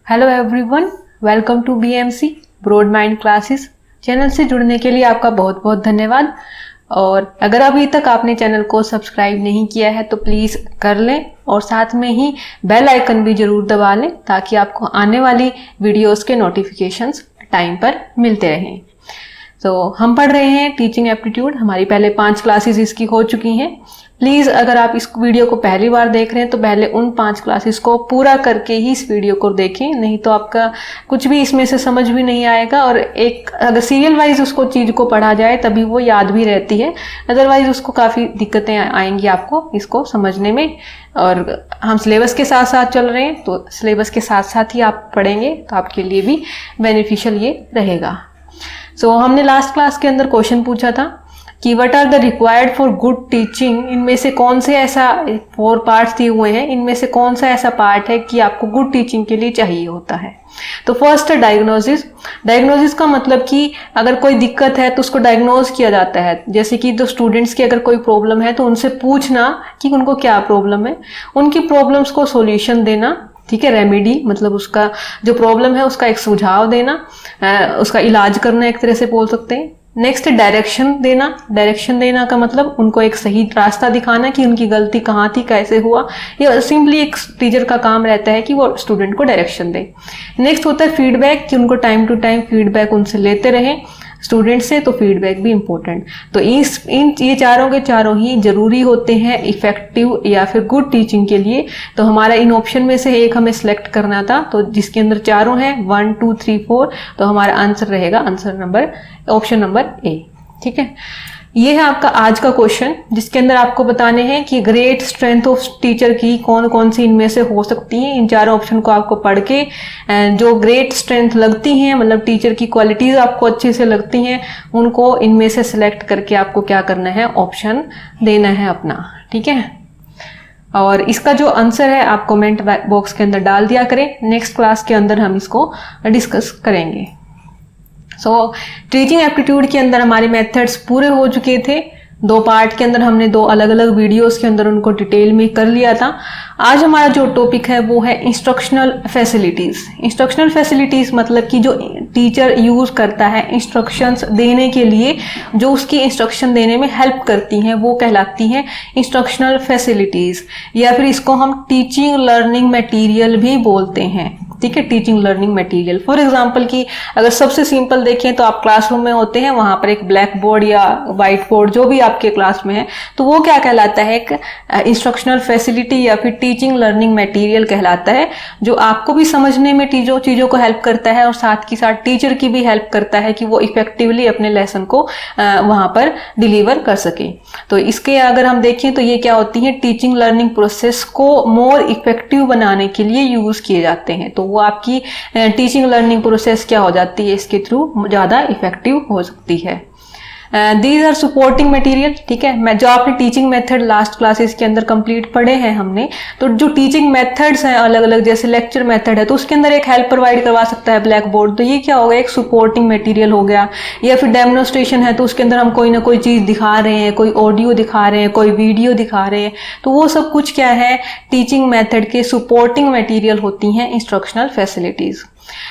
Hello everyone, welcome to BMC broad mind classes. Channel से जुड़ने के लिए आपका बहुत बहुत धन्यवाद। और अगर अभी तक आपने चैनल को सब्सक्राइब नहीं किया है तो प्लीज़ कर लें और साथ में ही बेल आइकन भी ज़रूर दबा लें ताकि आपको आने वाली वीडियोस के नोटिफिकेशंस टाइम पर मिलते रहें। तो हम पढ़ रहे हैं टीचिंग एप्टीट्यूड। हमारी पहले 5 क्लासेस इसकी हो चुकी हैं। प्लीज़ अगर आप इस वीडियो को पहली बार देख रहे हैं तो पहले उन 5 क्लासेस को पूरा करके ही इस वीडियो को देखें, नहीं तो आपका कुछ भी इसमें से समझ भी नहीं आएगा। और एक अगर सीरियल वाइज उसको चीज़ को पढ़ा जाए तभी वो याद भी रहती है, अदरवाइज उसको काफ़ी दिक्कतें आएंगी आपको इसको समझने में। और हम सिलेबस के साथ साथ चल रहे हैं तो सिलेबस के साथ साथ ही आप पढ़ेंगे तो आपके लिए भी बेनिफिशियल ये रहेगा। हमने लास्ट क्लास के अंदर क्वेश्चन पूछा था कि what are the required for good teaching. इनमें से कौन से ऐसा 4 पार्ट्स दिए हुए हैं, इनमें से कौन सा ऐसा पार्ट है कि आपको गुड टीचिंग के लिए चाहिए होता है। तो फर्स्ट है डायग्नोसिस। डायग्नोसिस का मतलब कि अगर कोई दिक्कत है तो उसको डायग्नोज किया जाता है। जैसे कि जो स्टूडेंट्स की अगर कोई प्रॉब्लम है तो उनसे पूछना कि उनको क्या प्रॉब्लम है, उनकी प्रॉब्लम्स को सॉल्यूशन देना, ठीक है। रेमेडी मतलब उसका जो प्रॉब्लम है उसका एक सुझाव देना, उसका इलाज करना एक तरह से बोल सकते हैं। नेक्स्ट डायरेक्शन देना। डायरेक्शन देना का मतलब उनको एक सही रास्ता दिखाना कि उनकी गलती कहाँ थी, कैसे हुआ। ये सिंपली एक टीचर का काम रहता है कि वो स्टूडेंट को डायरेक्शन दे। नेक्स्ट होता है फीडबैक, कि उनको टाइम टू टाइम फीडबैक उनसे लेते रहें स्टूडेंट से, तो फीडबैक भी इम्पोर्टेंट। तो ये चारों के चारों ही जरूरी होते हैं इफेक्टिव या फिर गुड टीचिंग के लिए। तो हमारा इन ऑप्शन में से एक हमें सिलेक्ट करना था, तो जिसके अंदर चारों हैं 1 2 3 4, तो हमारा आंसर रहेगा ऑप्शन नंबर ए, ठीक है। ये है आपका आज का क्वेश्चन, जिसके अंदर आपको बताने हैं कि ग्रेट स्ट्रेंथ ऑफ टीचर की कौन कौन सी इनमें से हो सकती हैं। इन चारों ऑप्शन को आपको पढ़ के जो ग्रेट स्ट्रेंथ लगती हैं, मतलब टीचर की क्वालिटीज आपको अच्छे से लगती हैं, उनको इनमें से सिलेक्ट करके आपको क्या करना है, ऑप्शन देना है अपना, ठीक है। और इसका जो आंसर है आप कमेंट बॉक्स के अंदर डाल दिया करें। नेक्स्ट क्लास के अंदर हम इसको डिस्कस करेंगे। टीचिंग एप्टीट्यूड के अंदर हमारे मेथड्स पूरे हो चुके थे। 2 पार्ट के अंदर हमने 2 अलग अलग वीडियोस के अंदर उनको डिटेल में कर लिया था। आज हमारा जो टॉपिक है वो है इंस्ट्रक्शनल फैसिलिटीज। इंस्ट्रक्शनल फैसिलिटीज मतलब कि जो टीचर यूज करता है इंस्ट्रक्शंस देने के लिए, जो उसकी इंस्ट्रक्शन देने में हेल्प करती हैं, वो कहलाती हैं इंस्ट्रक्शनल फैसिलिटीज, या फिर इसको हम टीचिंग लर्निंग मटेरियल भी बोलते हैं, ठीक है। Teaching learning material for example की अगर सबसे सिंपल देखें तो आप क्लासरूम में होते हैं, वहां पर एक ब्लैक बोर्ड या व्हाइट बोर्ड जो भी आपके क्लास में है, तो वो क्या कहलाता है, एक इंस्ट्रक्शनल फैसिलिटी या फिर टीचिंग लर्निंग मटेरियल कहलाता है, जो आपको भी समझने में चीजों को हेल्प करता है और साथ ही साथ टीचर की भी हेल्प करता है कि वो इफेक्टिवली अपने लेसन को वहां पर डिलीवर कर सके। तो इसके अगर हम देखें तो ये क्या होती है, टीचिंग लर्निंग प्रोसेस को मोर इफेक्टिव बनाने के लिए यूज किए जाते हैं। तो वो आपकी टीचिंग लर्निंग प्रोसेस क्या हो जाती है, इसके थ्रू ज्यादा इफेक्टिव हो सकती है। दीज आर सपोर्टिंग मटेरियल, ठीक है। मैं जो आपने टीचिंग मेथड लास्ट क्लासेस के अंदर कंप्लीट पढ़े हैं हमने, तो जो टीचिंग मेथड्स हैं अलग अलग, जैसे लेक्चर मेथड है तो उसके अंदर एक हेल्प प्रोवाइड करवा सकता है ब्लैक बोर्ड, तो ये क्या होगा, एक सपोर्टिंग मटेरियल हो गया। या फिर डेमोन्स्ट्रेशन है तो उसके अंदर हम कोई ना कोई चीज दिखा रहे हैं, कोई ऑडियो दिखा रहे हैं, कोई वीडियो दिखा रहे हैं, तो वो सब कुछ क्या है, टीचिंग मेथड के सपोर्टिंग मटेरियल होती हैं इंस्ट्रक्शनल फैसिलिटीज।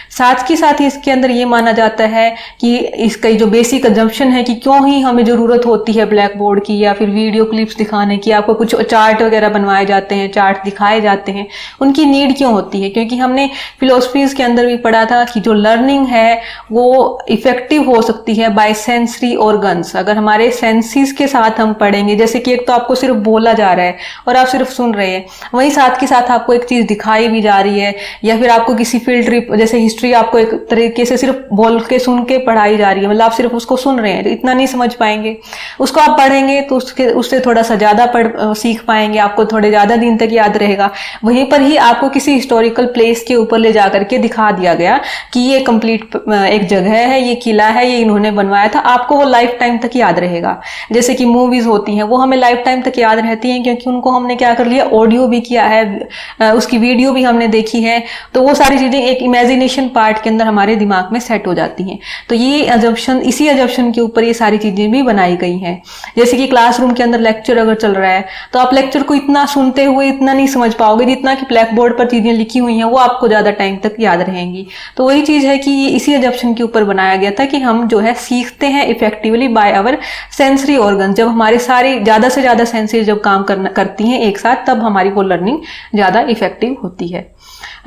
साथ ही साथ इसके अंदर ये माना जाता है कि इसका जो बेसिक अजम्पशन है कि क्यों ही हमें जरूरत होती है ब्लैक बोर्ड की या फिर वीडियो क्लिप्स दिखाने की, आपको कुछ चार्ट वगैरह बनवाए जाते हैं, चार्ट दिखाए जाते हैं, उनकी नीड क्यों होती है, क्योंकि हमने फिलोसफीज के अंदर भी पढ़ा था कि जो लर्निंग है वो इफेक्टिव हो सकती है बाय सेंसरी ऑर्गन्स। अगर हमारे सेंसेस के साथ हम पढ़ेंगे, जैसे कि एक तो आपको सिर्फ बोला जा रहा है और आप सिर्फ सुन रहे हैं, वहीं साथ के साथ आपको एक चीज दिखाई भी जा रही है, या फिर आपको किसी फील्ड ट्रिप जैसे हिस्ट्री आपको एक तरीके से सिर्फ बोल के सुन के पढ़ाई जा रही है, मतलब आप सिर्फ उसको सुन रहे हैं, इतना नहीं समझ पाएंगे। उसको आप पढ़ेंगे तो उससे थोड़ा सा ज्यादा सीख पाएंगे, आपको थोड़े ज्यादा दिन तक याद रहेगा। वहीं पर ही आपको किसी हिस्टोरिकल प्लेस के ऊपर ले जाकर के दिखा दिया गया कि ये कंप्लीट एक जगह है, ये किला है, ये इन्होंने बनवाया था, आपको वो लाइफ टाइम तक याद रहेगा। जैसे कि मूवीज होती हैं वो हमें लाइफ टाइम तक याद रहती हैं क्योंकि उनको हमने क्या कर लिया, ऑडियो भी किया है, उसकी वीडियो भी हमने देखी है, तो वो सारी चीजें एक इमेजिन इमेजिनेशन पार्ट के अंदर हमारे दिमाग में सेट हो जाती हैं। तो ये अजम्पशन, इसी अजम्पशन के ऊपर ये सारी चीजें भी बनाई गई हैं। जैसे कि क्लासरूम के अंदर लेक्चर अगर चल रहा है तो आप लेक्चर को इतना सुनते हुए इतना नहीं समझ पाओगे जितना कि ब्लैक बोर्ड पर चीजें लिखी हुई हैं वो आपको ज्यादा टाइम तक याद रहेंगी। तो वही चीज है कि ये इसी अजम्पशन के ऊपर बनाया गया था कि हम जो है सीखते हैं effectively by our sensory organ. जब हमारे सारी ज्यादा से ज्यादा सेंसेस जब काम करती हैं एक साथ, तब हमारी वो लर्निंग ज्यादा इफेक्टिव होती है।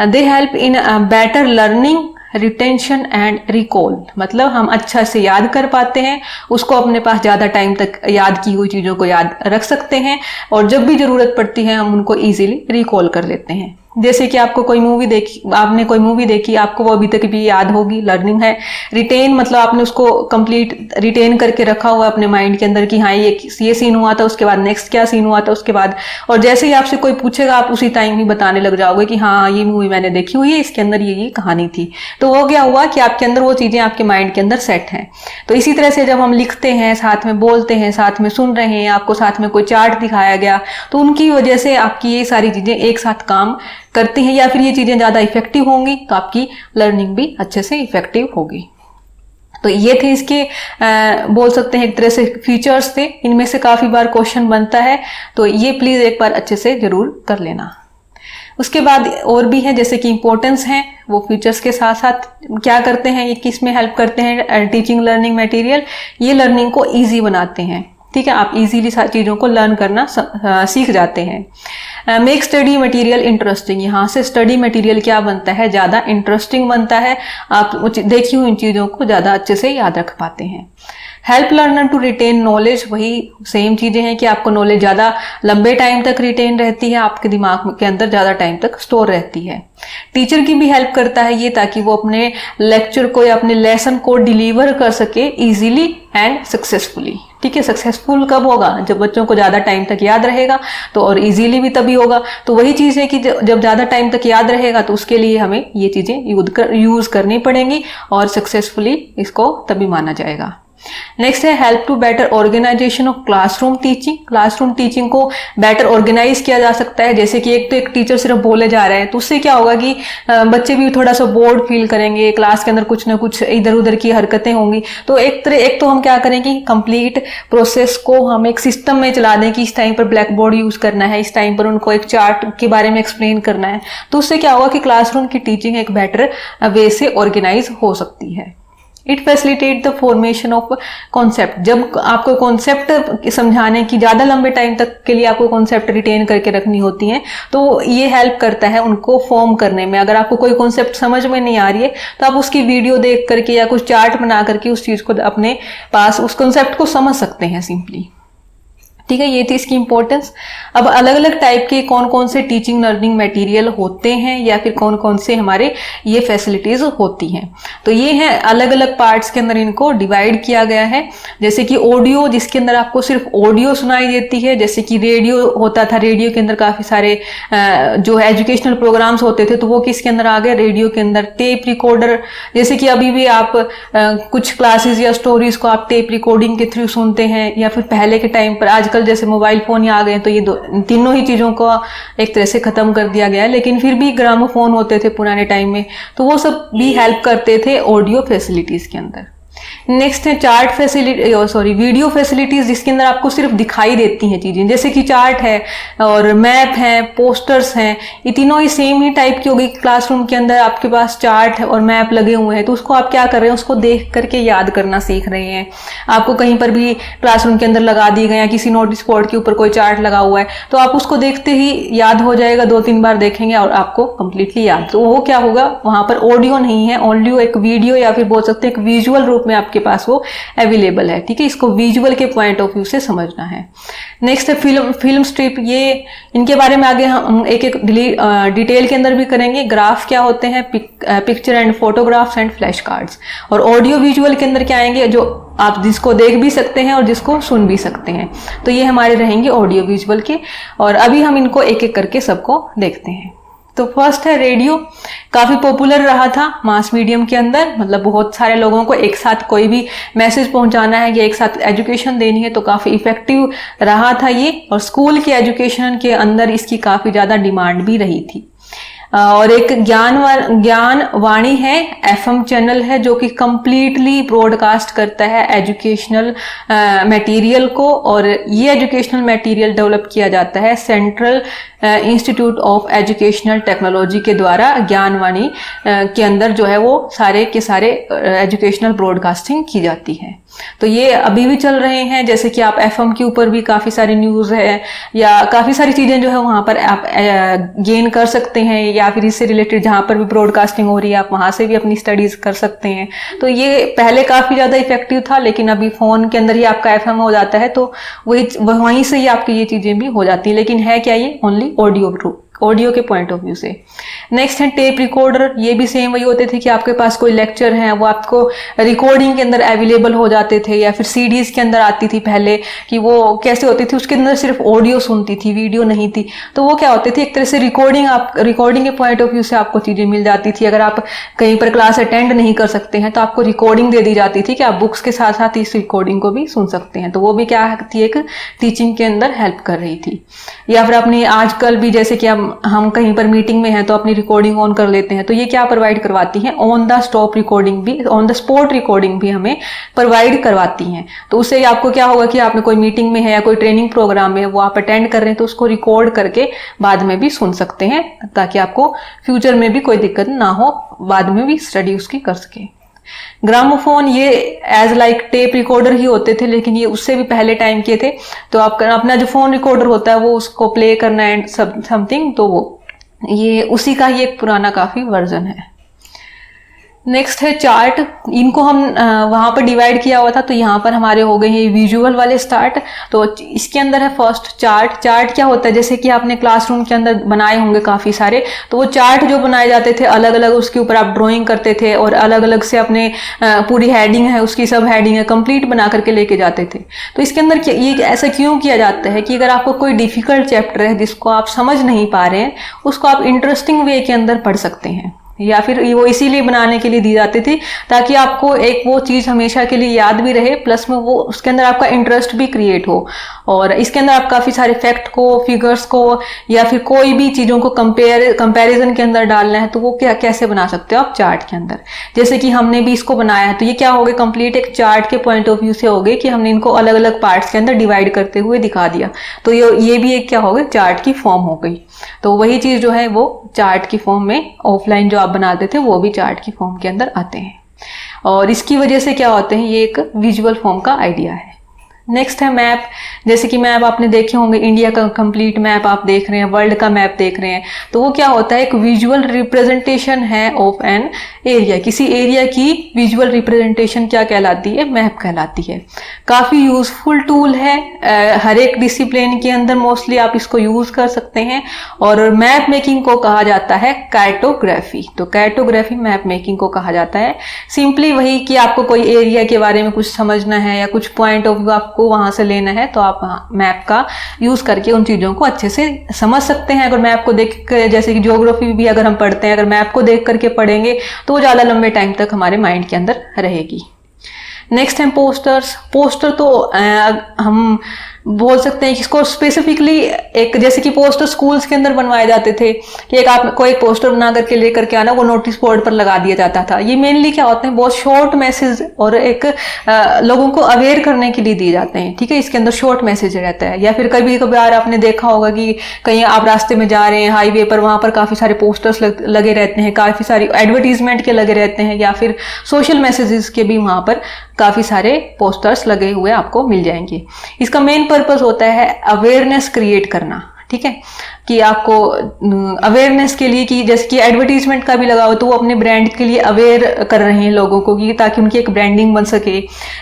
They help in better learning, retention and recall. मतलब हम अच्छा से याद कर पाते हैं, उसको अपने पास ज्यादा टाइम तक याद की हुई चीजों को याद रख सकते हैं, और जब भी जरूरत पड़ती है हम उनको इजीली रिकॉल कर लेते हैं। जैसे कि आपने कोई मूवी देखी, आपको वो अभी तक भी याद होगी, लर्निंग है। रिटेन मतलब आपने उसको कंप्लीट रिटेन करके रखा हुआ है अपने माइंड के अंदर कि हाँ ये सीन हुआ था, उसके बाद नेक्स्ट क्या सीन हुआ था उसके बाद, और जैसे ही आपसे कोई पूछेगा आप उसी टाइम ही बताने लग जाओगे कि हाँ ये मूवी मैंने देखी हुई है, इसके अंदर ये कहानी थी। तो वो क्या हुआ कि आपके अंदर वो चीजें आपके माइंड के अंदर सेट हैं। तो इसी तरह से जब हम लिखते हैं, साथ में बोलते हैं, साथ में सुन रहे हैं, आपको साथ में कोई चार्ट दिखाया गया, तो उनकी वजह से आपकी ये सारी चीजें एक साथ काम करती हैं, या फिर ये चीजें ज्यादा इफेक्टिव होंगी तो आपकी लर्निंग भी अच्छे से इफेक्टिव होगी। तो ये थे इसके बोल सकते हैं एक तरह से फीचर्स थे। इनमें से काफी बार क्वेश्चन बनता है, तो ये प्लीज एक बार अच्छे से जरूर कर लेना। उसके बाद और भी है, जैसे कि इंपॉर्टेंस है, वो फीचर्स के साथ साथ क्या करते हैं, ये किस में हेल्प करते हैं। टीचिंग लर्निंग मटेरियल ये लर्निंग को इजी बनाते हैं, ठीक है, आप इजीली सारी चीजों को लर्न करना सीख जाते हैं। मेक स्टडी मटेरियल इंटरेस्टिंग, यहाँ से स्टडी मटेरियल क्या बनता है, ज्यादा इंटरेस्टिंग बनता है, आप देखी हुई इन चीजों को ज्यादा अच्छे से याद रख पाते हैं। Help learner to retain knowledge, वही सेम चीजें हैं कि आपको नॉलेज ज्यादा लंबे टाइम तक रिटेन रहती है, आपके दिमाग के अंदर ज्यादा टाइम तक स्टोर रहती है। टीचर की भी हेल्प करता है ये, ताकि वो अपने लेक्चर को या अपने लेसन को डिलीवर कर सके इजीली एंड सक्सेसफुली। ठीक है, सक्सेसफुल कब होगा, जब बच्चों को ज्यादा टाइम तक याद रहेगा, तो और इजीली भी तभी होगा। तो वही चीज है कि जब ज्यादा टाइम तक याद रहेगा तो उसके लिए हमें ये चीजें यूज करनी पड़ेंगी, और सक्सेसफुली इसको तभी माना जाएगा। नेक्स्ट है help to better organisation of classroom teaching. Classroom teaching को बेटर ऑर्गेनाइज किया जा सकता है। जैसे कि एक टीचर सिर्फ बोले जा रहे हैं, तो उससे क्या होगा कि बच्चे भी थोड़ा सा बोर्ड फील करेंगे, क्लास के अंदर कुछ ना कुछ इधर उधर की हरकतें होंगी। तो एक तो हम क्या करेंगे, कंप्लीट प्रोसेस को हम एक सिस्टम में चला दें कि इस टाइम पर ब्लैक बोर्ड यूज करना है, इस टाइम पर उनको एक चार्ट के बारे में एक्सप्लेन करना है। तो उससे क्या होगा कि क्लासरूम की टीचिंग एक बेटर वे से ऑर्गेनाइज हो सकती है। It facilitate the formation of concept. जब आपको कॉन्सेप्ट समझाने की ज्यादा लंबे टाइम तक के लिए आपको कॉन्सेप्ट रिटेन करके रखनी होती हैं, तो ये हेल्प करता है उनको फॉर्म करने में। अगर आपको कोई कॉन्सेप्ट समझ में नहीं आ रही है तो आप उसकी वीडियो देख करके या कुछ चार्ट बना करके उस चीज को अपने पास उस कॉन्सेप्ट को समझ सकते हैं सिंपली। ठीक है, ये थी इसकी इंपॉर्टेंस। अब अलग अलग टाइप के कौन कौन से टीचिंग लर्निंग मटेरियल होते हैं या फिर कौन कौन से हमारे ये फैसिलिटीज होती हैं, तो ये हैं अलग अलग पार्ट्स के अंदर इनको डिवाइड किया गया है। जैसे कि ऑडियो, जिसके अंदर आपको सिर्फ ऑडियो सुनाई देती है। जैसे कि रेडियो होता था, रेडियो के अंदर काफी सारे जो एजुकेशनल प्रोग्राम्स होते थे, तो वो किसके अंदर आ गए, रेडियो के अंदर। टेप रिकॉर्डर, जैसे कि अभी भी आप कुछ क्लासेस या स्टोरीज को आप टेप रिकॉर्डिंग के थ्रू सुनते हैं, या फिर पहले के टाइम पर, आजकल जैसे मोबाइल फोन आ गए तो ये तीनों ही चीजों को एक तरह से खत्म कर दिया गया है, लेकिन फिर भी ग्रामोफोन होते थे पुराने टाइम में, तो वो सब भी हेल्प करते थे ऑडियो फैसिलिटीज के अंदर। नेक्स्ट है चार्ट फैसिलिटी, वीडियो फैसिलिटीज, जिसके अंदर आपको सिर्फ दिखाई देती हैं चीजें। जैसे कि चार्ट है और मैप है, पोस्टर्स हैं, ये तीनों ही सेम ही टाइप की होगी। क्लासरूम के अंदर आपके पास चार्ट है और मैप लगे हुए हैं, तो उसको आप क्या कर रहे हैं, उसको देख करके याद करना सीख रहे हैं। आपको कहीं पर भी क्लासरूम के अंदर लगा दी गए, किसी नोटिस बोर्ड के ऊपर कोई चार्ट लगा हुआ है, तो आप उसको देखते ही याद हो जाएगा, 2-3 बार देखेंगे और आपको कंप्लीटली याद। तो वो क्या होगा, वहां पर ऑडियो नहीं है, ऑडियो एक वीडियो या फिर बोल सकते हैं एक विजुअल रूप में आपके पास वो अवेलेबल है। ठीक है, इसको विजुअल के पॉइंट ऑफ व्यू से समझना है। नेक्स्ट है फिल्म स्ट्रिप, ये इनके बारे में आगे हम एक डिटेल के अंदर भी करेंगे। ग्राफ क्या होते हैं, picture and photographs and flash cards. और ऑडियो विजुअल के अंदर क्या आएंगे, जो आप जिसको देख भी सकते हैं और जिसको सुन भी सकते हैं। तो ये हमारे रहेंगे ऑडियो विजुअल के, और अभी हम इनको एक एक करके सबको देखते हैं। तो फर्स्ट है रेडियो, काफी पॉपुलर रहा था मास मीडियम के अंदर, मतलब बहुत सारे लोगों को एक साथ कोई भी मैसेज पहुंचाना है या एक साथ एजुकेशन देनी है तो काफी इफेक्टिव रहा था ये, और स्कूल के एजुकेशन के अंदर इसकी काफी ज्यादा डिमांड भी रही थी। और एक ज्ञान वाणी है, एफएम चैनल है जो कि कंप्लीटली ब्रॉडकास्ट करता है एजुकेशनल मटेरियल को, और ये एजुकेशनल मटेरियल डेवलप किया जाता है central institute of educational technology के द्वारा। ज्ञानवाणी के अंदर जो है वो सारे के सारे एजुकेशनल ब्रॉडकास्टिंग की जाती है। तो ये अभी भी चल रहे हैं, जैसे कि आप एफएम के ऊपर भी काफ़ी सारी न्यूज़ है या काफ़ी सारी चीज़ें जो है वहाँ पर आप गेन कर सकते हैं, या फिर इससे रिलेटेड जहाँ पर भी ब्रॉडकास्टिंग हो रही है आप वहाँ से भी अपनी स्टडीज़ कर सकते हैं। तो ये पहले काफ़ी ज़्यादा इफेक्टिव था, लेकिन अभी फ़ोन के अंदर ही आपका एफएम हो जाता है, तो वहीं से ही आपकी ये चीज़ें भी हो जाती हैं। लेकिन है क्या, ये ओनली ऑडियो के पॉइंट ऑफ व्यू से। नेक्स्ट है टेप रिकॉर्डर। ये भी सेम वही होते थे कि आपके पास कोई लेक्चर है वो आपको रिकॉर्डिंग के अंदर अवेलेबल हो जाते थे, या फिर सीडीज के अंदर आती थी पहले, कि वो कैसे होती थी, उसके अंदर सिर्फ ऑडियो सुनती थी, वीडियो नहीं थी। तो वो क्या होती थी, एक तरह से रिकॉर्डिंग के पॉइंट ऑफ व्यू से आपको चीजें मिल जाती थी। अगर आप कहीं पर क्लास अटेंड नहीं कर सकते हैं तो आपको रिकॉर्डिंग दे दी जाती थी कि आप बुक्स के साथ साथ इस रिकॉर्डिंग को भी सुन सकते हैं। तो वो भी क्या थी, एक टीचिंग के अंदर हेल्प कर रही थी। या फिर अपनी आजकल भी जैसे कि हम कहीं पर मीटिंग में हैं तो अपनी रिकॉर्डिंग ऑन कर लेते हैं, तो ये क्या प्रोवाइड करवाती हैं, ऑन द स्पॉट रिकॉर्डिंग भी हमें प्रोवाइड करवाती हैं। तो उससे आपको क्या होगा कि आपने कोई मीटिंग में है या कोई ट्रेनिंग प्रोग्राम में वो आप अटेंड कर रहे हैं तो उसको रिकॉर्ड करके बाद में भी सुन सकते हैं, ताकि आपको फ्यूचर में भी कोई दिक्कत ना हो, बाद में भी स्टडी उसकी कर सके। ग्रामोफोन ये एज लाइक टेप रिकॉर्डर ही होते थे, लेकिन ये उससे भी पहले टाइम के थे। तो आप अपना जो फोन रिकॉर्डर होता है वो उसको प्ले करना एंड समथिंग, तो वो ये उसी का ही एक पुराना काफी वर्जन है। नेक्स्ट है चार्ट। इनको हम वहां पर डिवाइड किया हुआ था, तो यहाँ पर हमारे हो गए हैं विजुअल वाले स्टार्ट। तो इसके अंदर है फर्स्ट चार्ट। चार्ट क्या होता है, जैसे कि आपने क्लासरूम के अंदर बनाए होंगे काफी सारे, तो वो चार्ट जो बनाए जाते थे अलग अलग, उसके ऊपर आप ड्राइंग करते थे और अलग अलग से अपने पूरी हेडिंग है, उसकी सब हेडिंग है कंप्लीट बना करके लेके जाते थे। तो इसके अंदर ये ऐसा क्यों किया जाता है कि अगर आपको कोई डिफिकल्ट चैप्टर है जिसको आप समझ नहीं पा रहे हैं, उसको आप इंटरेस्टिंग वे के अंदर पढ़ सकते हैं, या फिर वो इसीलिए बनाने के लिए दी जाती थी ताकि आपको एक वो चीज हमेशा के लिए याद भी रहे, प्लस में वो उसके अंदर आपका इंटरेस्ट भी क्रिएट हो। और इसके अंदर आप काफी सारे फैक्ट को, फिगर्स को, या फिर कोई भी चीजों को कंपैरिजन के अंदर डालना है, तो वो क्या कैसे बना सकते हो आप चार्ट के अंदर। जैसे कि हमने भी इसको बनाया है, तो ये क्या हो गया, कंप्लीट एक चार्ट के पॉइंट ऑफ व्यू से हो गए कि हमने इनको अलग अलग पार्ट्स के अंदर डिवाइड करते हुए दिखा दिया। तो ये भी एक क्या हो गया, चार्ट की फॉर्म हो गई। तो वही चीज जो है वो चार्ट की फॉर्म में, ऑफलाइन जो आप बनाते थे वो भी चार्ट की फॉर्म के अंदर आते हैं, और इसकी वजह से क्या होते हैं, ये एक विजुअल फॉर्म का आइडिया है। नेक्स्ट है मैप। जैसे कि मैप आपने देखे होंगे, इंडिया का कंप्लीट मैप आप देख रहे हैं, वर्ल्ड का मैप देख रहे हैं, तो वो क्या होता है, एक विजुअल रिप्रेजेंटेशन है ऑफ एन एरिया। किसी एरिया की विजुअल रिप्रेजेंटेशन क्या कहलाती है, मैप कहलाती है। काफी यूजफुल टूल है, हर एक डिसिप्लिन के अंदर मोस्टली आप इसको यूज कर सकते हैं। और मैप मेकिंग को कहा जाता है कार्टोग्राफी। तो कार्टोग्राफी मैप मेकिंग को कहा जाता है। सिंपली वही कि आपको कोई एरिया के बारे में कुछ समझना है या कुछ पॉइंट ऑफ व्यू आपको वहां से लेना है, तो आप मैप का यूज करके उन चीजों को अच्छे से समझ सकते हैं। अगर मैप को देख कर, जैसे कि ज्योग्राफी भी अगर हम पढ़ते हैं, अगर मैप को देख करके पढ़ेंगे तो वो ज्यादा लंबे टाइम तक हमारे माइंड के अंदर रहेगी। नेक्स्ट है पोस्टर्स। पोस्टर तो हम बोल सकते हैं कि इसको स्पेसिफिकली एक, जैसे कि पोस्टर स्कूल्स के अंदर बनवाए जाते थे कि एक आपको एक पोस्टर बना करके लेकर के आना, वो नोटिस बोर्ड पर लगा दिया जाता था। ये मेनली क्या होते हैं, बहुत शॉर्ट मैसेज और एक लोगों को अवेयर करने के लिए दिए जाते हैं, ठीक है। इसके अंदर शॉर्ट मैसेज रहता है। या फिर कभी कभार आपने देखा होगा कि कहीं आप रास्ते में जा रहे हैं हाईवे पर, वहां पर काफी सारे पोस्टर्स लगे रहते हैं, काफी सारी एडवर्टीजमेंट के लगे रहते हैं, या फिर सोशल मैसेजेस के भी वहां पर काफी सारे पोस्टर्स लगे हुए आपको मिल जाएंगे। इसका मेन पर्पस होता है अवेयरनेस क्रिएट करना, ठीक है, कि आपको अवेयरनेस के लिए, कि जैसे कि एडवर्टीजमेंट का भी लगा हो तो वो अपने ब्रांड के लिए अवेयर कर रहे हैं लोगों को, कि ताकि उनकी एक ब्रांडिंग बन सके।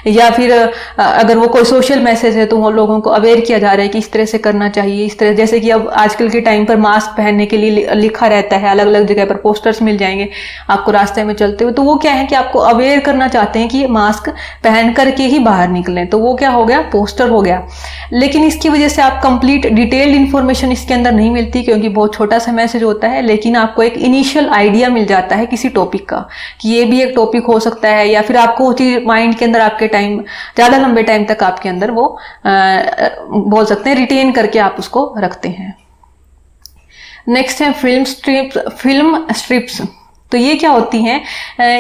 या फिर अगर वो कोई सोशल मैसेज है तो वो लोगों को अवेयर किया जा रहा है कि इस तरह से करना चाहिए, इस तरह। जैसे कि अब आजकल के टाइम पर मास्क पहनने के लिए लिखा रहता है, अलग अलग जगह पर पोस्टर्स मिल जाएंगे आपको रास्ते में चलते हुए, तो वो क्या है कि आपको अवेयर करना चाहते हैं कि मास्क पहन करके ही बाहर निकलें, तो वो क्या हो गया, पोस्टर हो गया। लेकिन इसकी वजह से आप कंप्लीट डिटेल्ड इन्फॉर्मेशन इसके अंदर नहीं मिलती, क्योंकि बहुत छोटा सा मैसेज होता है, लेकिन आपको एक इनिशियल आइडिया मिल जाता है किसी टॉपिक का, कि ये भी एक टॉपिक हो सकता है। या फिर आपको चीज माइंड के अंदर आपके टाइम, ज्यादा लंबे टाइम तक आपके अंदर वो बोल सकते हैं रिटेन करके आप उसको रखते हैं। नेक्स्ट है फिल्म स्ट्रिप्स। तो ये क्या होती हैं?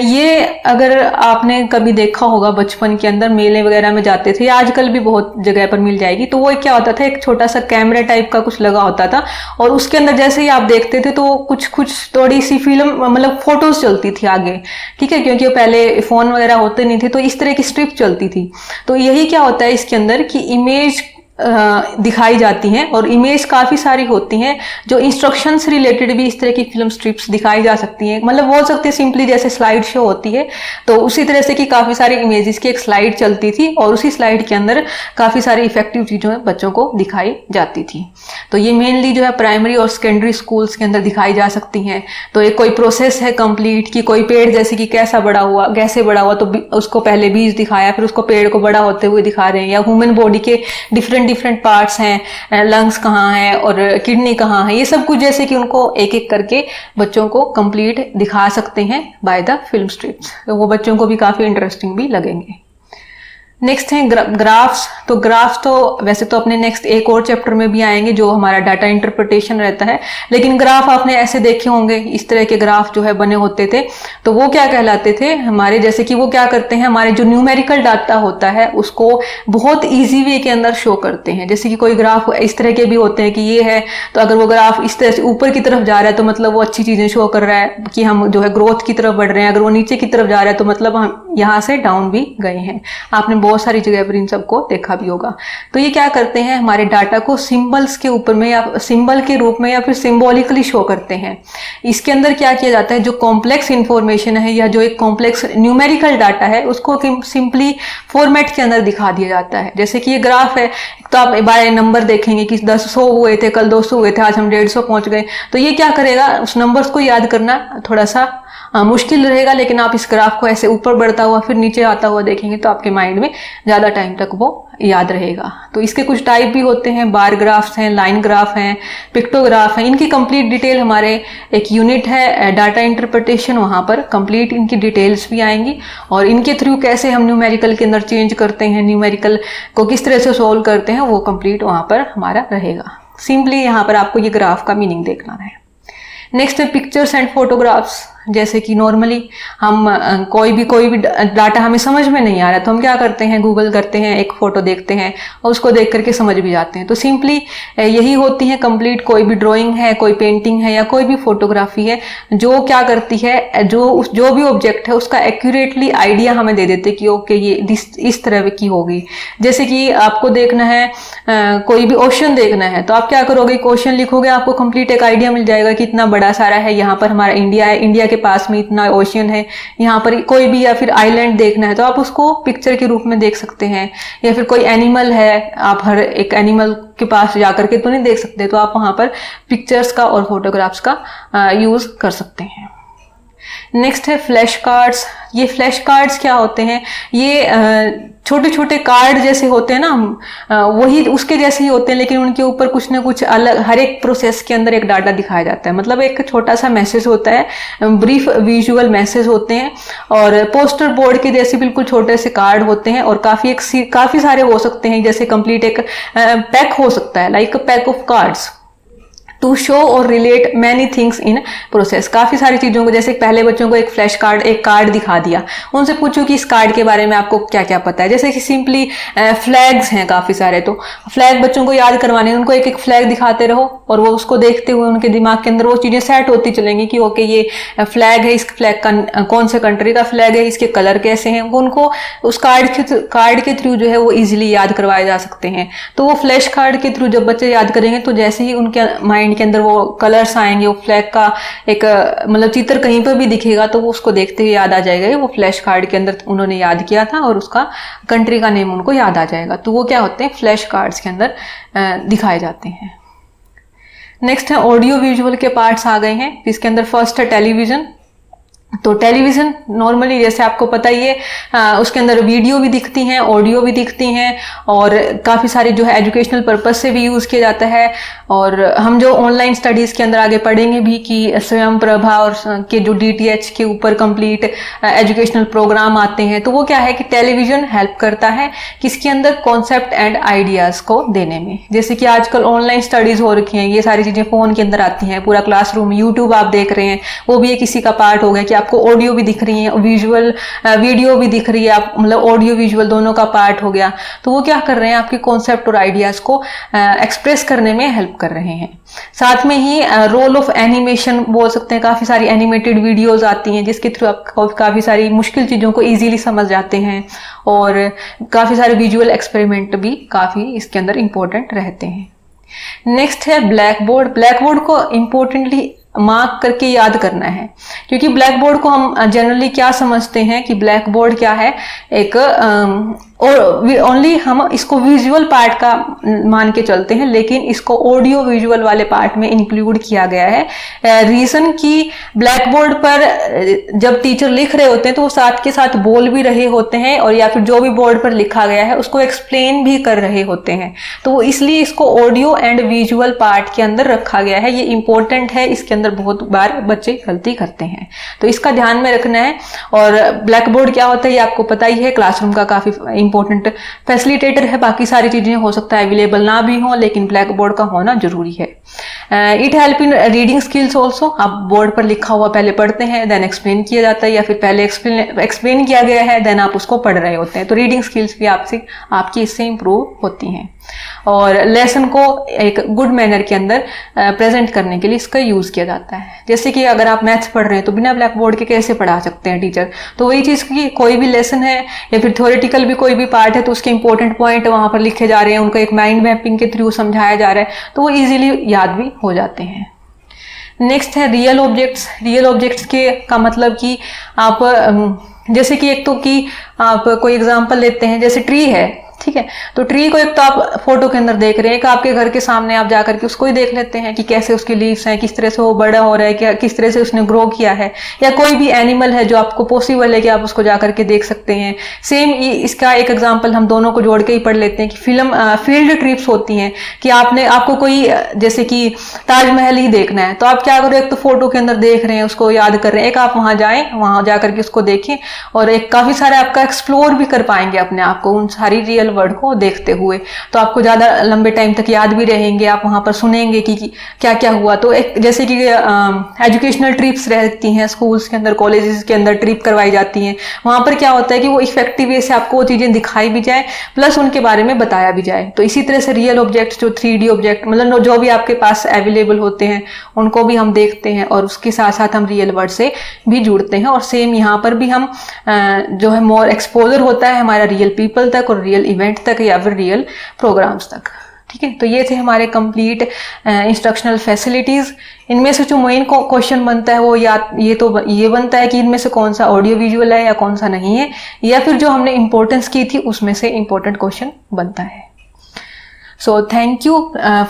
ये अगर आपने कभी देखा होगा बचपन के अंदर मेले वगैरह में जाते थे, आजकल भी बहुत जगह पर मिल जाएगी। तो वो क्या होता था, एक छोटा सा कैमरा टाइप का कुछ लगा होता था और उसके अंदर जैसे ही आप देखते थे तो कुछ थोड़ी सी फिल्म मतलब फोटोज चलती थी आगे, ठीक है, क्योंकि पहले फोन वगैरह होते नहीं थे, तो इस तरह की स्ट्रिप चलती थी। तो यही क्या होता है इसके अंदर कि इमेज दिखाई जाती हैं और इमेज काफी सारी होती हैं, जो इंस्ट्रक्शंस रिलेटेड भी इस तरह की फिल्म स्ट्रिप्स दिखाई जा सकती हैं। मतलब बोल सकते हैं सिंपली जैसे स्लाइड शो होती है, तो उसी तरह से कि काफी सारी इमेजेस की एक स्लाइड चलती थी और उसी स्लाइड के अंदर काफी सारी इफेक्टिव चीजें बच्चों को दिखाई जाती थी। तो ये मेनली जो है प्राइमरी और सेकेंडरी स्कूल्स के अंदर दिखाई जा सकती हैं। तो एक कोई प्रोसेस है कंप्लीट कि कोई पेड़ जैसे कि कैसे बड़ा हुआ, तो उसको पहले बीज दिखाया, फिर उसको पेड़ को बड़ा होते हुए दिखा रहे हैं। या ह्यूमन बॉडी के डिफरेंट पार्ट्स हैं, लंग्स कहाँ हैं और किडनी कहाँ है, ये सब कुछ जैसे कि उनको एक एक करके बच्चों को कंप्लीट दिखा सकते हैं बाय द फिल्म स्ट्रिप्स। तो वो बच्चों को भी काफी इंटरेस्टिंग भी लगेंगे। नेक्स्ट है ग्राफ्स। तो ग्राफ्स तो वैसे तो अपने नेक्स्ट एक और चैप्टर में भी आएंगे जो हमारा डाटा इंटरप्रिटेशन रहता है, लेकिन ग्राफ आपने ऐसे देखे होंगे, इस तरह के ग्राफ जो है बने होते थे। तो वो क्या कहलाते थे हमारे, जैसे कि वो क्या करते हैं, हमारे जो न्यूमेरिकल डाटा होता है उसको बहुत ईजी वे के अंदर शो करते हैं। जैसे कि कोई ग्राफ इस तरह के भी होते हैं कि ये है, तो अगर वो ग्राफ इस तरह से ऊपर की तरफ जा रहा है तो मतलब वो अच्छी चीजें शो कर रहा है कि हम जो है ग्रोथ की तरफ बढ़ रहे हैं। अगर वो नीचे की तरफ जा रहा है तो मतलब हम यहाँ से डाउन भी गए हैं। आपने बहुत सारी जगह पर इन सबको देखा भी होगा। तो ये क्या करते हैं, हमारे डाटा को सिंबल्स के ऊपर में या सिंबल के रूप में या फिर सिंबॉलिकली शो करते हैं। इसके अंदर क्या किया जाता है, जो कॉम्प्लेक्स इंफॉर्मेशन है या जो एक कॉम्प्लेक्स न्यूमेरिकल डाटा है उसको सिंपली फॉर्मेट के अंदर दिखा दिया जाता है। जैसे कि ये ग्राफ है, तो आप बाय नंबर देखेंगे कि 100 हुए थे, कल 200 हुए थे, आज हम 150 पहुंच गए। तो ये क्या करेगा, उस नंबर्स को याद करना थोड़ा सा मुश्किल रहेगा, लेकिन आप इस ग्राफ को ऐसे ऊपर बढ़ता हुआ फिर नीचे आता हुआ देखेंगे तो आपके माइंड में ज्यादा टाइम तक वो याद रहेगा। तो इसके कुछ टाइप भी होते हैं, बार ग्राफ्स हैं, लाइन ग्राफ हैं, पिक्टोग्राफ हैं। इनकी कंप्लीट डिटेल हमारे एक यूनिट है डाटा इंटरप्रिटेशन, वहां पर कंप्लीट इनकी डिटेल्स भी आएंगी और इनके थ्रू कैसे हम न्यूमेरिकल के अंदर चेंज करते हैं, न्यूमेरिकल को किस तरह से सोल्व करते हैं, वो कंप्लीट वहां पर हमारा रहेगा। सिंपली यहाँ पर आपको ये ग्राफ का मीनिंग देखना है। नेक्स्ट है पिक्चर्स एंड फोटोग्राफ्स। जैसे कि नॉर्मली हम कोई भी डाटा हमें समझ में नहीं आ रहा तो हम क्या करते हैं, गूगल करते हैं, एक फोटो देखते हैं और उसको देख करके समझ भी जाते हैं। तो सिंपली यही होती है कंप्लीट, कोई भी ड्राइंग है, कोई पेंटिंग है या कोई भी फोटोग्राफी है, जो क्या करती है, जो भी ऑब्जेक्ट है उसका एक्यूरेटली आइडिया हमें दे देते कि ओके ये इस तरह की होगी। जैसे कि आपको देखना है कोई भी ओशन देखना है तो आप क्या करोगे, क्वेश्चन लिखोगे, आपको कंप्लीट एक आइडिया मिल जाएगा कि इतना बड़ा सारा है, यहाँ पर हमारा इंडिया है, इंडिया के पास में इतना ओशियन है, यहाँ पर कोई भी या फिर आइलैंड देखना है तो आप उसको पिक्चर के रूप में देख सकते हैं। या फिर कोई एनिमल है, आप हर एक एनिमल के पास जाकर के तो नहीं देख सकते, तो आप वहां पर पिक्चर्स का और फोटोग्राफ्स का यूज कर सकते हैं। नेक्स्ट है फ्लैश कार्ड्स। ये फ्लैश कार्ड्स क्या होते हैं, ये छोटे छोटे कार्ड जैसे होते हैं ना, वही उसके जैसे ही होते हैं, लेकिन उनके ऊपर कुछ ना कुछ अलग, हर एक प्रोसेस के अंदर एक डाटा दिखाया जाता है। मतलब एक छोटा सा मैसेज होता है, ब्रीफ विजुअल मैसेज होते हैं और पोस्टर बोर्ड के जैसे बिल्कुल छोटे से कार्ड होते हैं और काफी सारे हो सकते हैं। जैसे कंप्लीट एक पैक हो सकता है, like pack of cards to show और relate many things in process. काफी सारी चीजों को, जैसे पहले बच्चों को एक फ्लैश कार्ड, एक कार्ड दिखा दिया, उनसे पूछो कि इस कार्ड के बारे में आपको क्या क्या पता है। जैसे कि सिंपली फ्लैग्स हैं काफी सारे, तो फ्लैग बच्चों को याद करवाने, उनको एक एक फ्लैग दिखाते रहो और वो उसको देखते हुए उनके दिमाग के अंदर वो चीजें सेट होती चलेंगी कि ओके ये फ्लैग है, इस फ्लैग का कौन से कंट्री का फ्लैग है, इसके कलर कैसे हैं, वो उनको उस कार्ड के थ्रू जो है वो इजिली याद करवाए जा सकते हैं। तो वो फ्लैश कार्ड के थ्रू जब बच्चे याद करेंगे तो जैसे ही उनके माइंड के अंदर वो कलर्स आएंगे, वो फ्लैग का एक मतलब चित्र कहीं पर भी दिखेगा तो वो उसको देखते हुए याद आ जाएगा, वो फ्लैश कार्ड के अंदर उन्होंने याद किया था और उसका कंट्री का नेम उनको याद आ जाएगा। तो वो क्या होते हैं, फ्लैश कार्ड्स के अंदर दिखाए जाते हैं। नेक्स्ट है ऑडियो विजुअल के पार्ट्स आ गए हैं, इसके अंदर फर्स्ट है टेलीविजन। तो टेलीविज़न नॉर्मली जैसे आपको पता ही है उसके अंदर वीडियो भी दिखती हैं, ऑडियो भी दिखती हैं और काफ़ी सारे जो है एजुकेशनल पर्पस से भी यूज़ किया जाता है। और हम जो ऑनलाइन स्टडीज़ के अंदर आगे पढ़ेंगे भी कि स्वयं प्रभा और के जो DTH के ऊपर कंप्लीट एजुकेशनल प्रोग्राम आते हैं, तो वो क्या है कि टेलीविज़न हेल्प करता है किसके अंदर कॉन्सेप्ट एंड आइडियाज़ को देने में। जैसे कि आजकल ऑनलाइन स्टडीज़ हो रखी हैं, ये सारी चीज़ें फ़ोन के अंदर आती हैं, पूरा क्लासरूम यूट्यूब आप देख रहे हैं, वो भी एक किसी का पार्ट हो गया कि आपको ऑडियो भी दिख रही है, विजुअल वीडियो भी दिख रही है, आप मतलब ऑडियो विजुअल दोनों का पार्ट हो गया। तो वो क्या कर रहे हैं, आपके कॉन्सेप्ट और आइडियाज को एक्सप्रेस करने में हेल्प कर रहे हैं। साथ में ही रोल ऑफ एनिमेशन बोल सकते हैं, काफी सारी एनिमेटेड वीडियोस आती हैं जिसके थ्रू आप काफी सारी मुश्किल चीजों को इजीली समझ जाते हैं और काफी सारे विजुअल एक्सपेरिमेंट भी काफी इसके अंदर इंपॉर्टेंट रहते हैं। नेक्स्ट है ब्लैक बोर्ड। ब्लैक बोर्ड को इंपॉर्टेंटली मार्क करके याद करना है, क्योंकि ब्लैक बोर्ड को हम जनरली क्या समझते हैं कि ब्लैक बोर्ड क्या है, एक और ओनली हम इसको विजुअल पार्ट का मान के चलते हैं, लेकिन इसको ऑडियो विजुअल वाले पार्ट में इंक्लूड किया गया है। रीजन कि ब्लैक बोर्ड पर जब टीचर लिख रहे होते हैं तो वो साथ के साथ बोल भी रहे होते हैं और या फिर जो भी बोर्ड पर लिखा गया है उसको एक्सप्लेन भी कर रहे होते हैं, तो वो इसलिए इसको ऑडियो एंड विजुअल पार्ट के अंदर रखा गया है। ये इंपॉर्टेंट है, इसके अंदर बहुत बार बच्चे गलती करते हैं, तो इसका ध्यान में रखना है। और ब्लैक बोर्ड क्या होता है ये आपको पता ही है, क्लासरूम का काफी इंपॉर्टेंट फैसिलिटेटर है। बाकी सारी चीजें हो सकता है अवेलेबल ना भी हो, लेकिन ब्लैक बोर्ड का होना जरूरी है। It help in reading skills also. आप बोर्ड पर लिखा हुआ पहले पढ़ते हैं, देन एक्सप्लेन किया जाता है, या फिर पहले एक्सप्लेन किया गया है देन आप उसको पढ़ रहे होते हैं, तो रीडिंग स्किल्स भी आपकी इससे इंप्रूव होती हैं। और लेसन को एक गुड मैनर के अंदर प्रेजेंट करने के लिए इसका यूज किया जाता है। जैसे कि अगर आप मैथ्स पढ़ रहे हैं तो बिना ब्लैक बोर्ड के कैसे पढ़ा सकते हैं टीचर, तो वही चीज की कोई भी लेसन है या फिर थ्योरेटिकल भी कोई भी पार्ट है तो उसके इंपॉर्टेंट पॉइंट वहां पर लिखे जा रहे हैं, उनको एक माइंड मैपिंग के थ्रू समझाया जा रहा है, तो वो इजीली याद भी हो जाते हैं। नेक्स्ट है रियल ऑब्जेक्ट्स। रियल ऑब्जेक्ट्स के का मतलब कि आप जैसे कि एक तो कि आप कोई एग्जांपल लेते हैं, जैसे ट्री है, ठीक है, तो ट्री को एक तो आप फोटो के अंदर देख रहे हैं, एक आपके घर के सामने आप जाकर के उसको ही देख लेते हैं कि कैसे उसके लीव्स हैं, किस तरह से वो बड़ा हो रहा है, क्या किस तरह से उसने ग्रो किया है, या कोई भी एनिमल है जो आपको पॉसिबल है कि आप उसको जाकर के देख सकते हैं। सेम इसका एक एग्जांपल हम दोनों को जोड़ के ही पढ़ लेते हैं कि फील्ड ट्रिप्स होती हैं कि आपको कोई जैसे कि ताजमहल ही देखना है तो आप क्या करो, एक तो फोटो के अंदर देख रहे हैं उसको याद कर रहे हैं, एक आप वहां जाएं, वहां जाकर के उसको देखें, और एक काफी सारे आपका एक्सप्लोर भी कर पाएंगे अपने आप को उन सारी रियल वर्ड को देखते हुए, तो आपको ज्यादा लंबे टाइम तक याद भी रहेंगे, आप वहां पर सुनेंगे कि क्या क्या हुआ। तो एक जैसे कि एजुकेशनल ट्रिप्स रहती हैं स्कूल्स के अंदर, कॉलेजेस के अंदर ट्रिप करवाई जाती हैं, वहां पर क्या होता है कि वो इफेक्टिव वे से आपको वो चीजें दिखाई भी जाए प्लस उनके बारे में बताया भी जाए। तो इसी तरह से रियल ऑब्जेक्ट्स जो 3D ऑब्जेक्ट मतलब जो भी आपके पास अवेलेबल होते हैं उनको भी हम देखते हैं और उसके साथ साथ हम रियल वर्ड से भी जुड़ते हैं। और सेम यहाँ पर भी हम जो है मोर एक्सपोजर होता है हमारा रियल पीपल तक और रियल इवेंट तक या फिर रियल प्रोग्राम्स तक। ठीक है, तो ये थे हमारे कंप्लीट इंस्ट्रक्शनल फैसिलिटीज। इनमें से जो मेन क्वेश्चन बनता है वो ये बनता है कि इनमें से कौन सा ऑडियो विजुअल है या कौन सा नहीं है, या फिर जो हमने इंपॉर्टेंस की थी उसमें से इंपॉर्टेंट क्वेश्चन बनता है। So thank you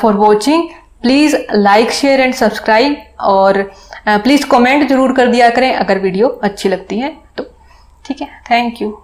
for watching. Please like share and subscribe, और प्लीज कमेंट जरूर कर दिया करें अगर वीडियो अच्छी लगती है तो। ठीक है, थैंक यू।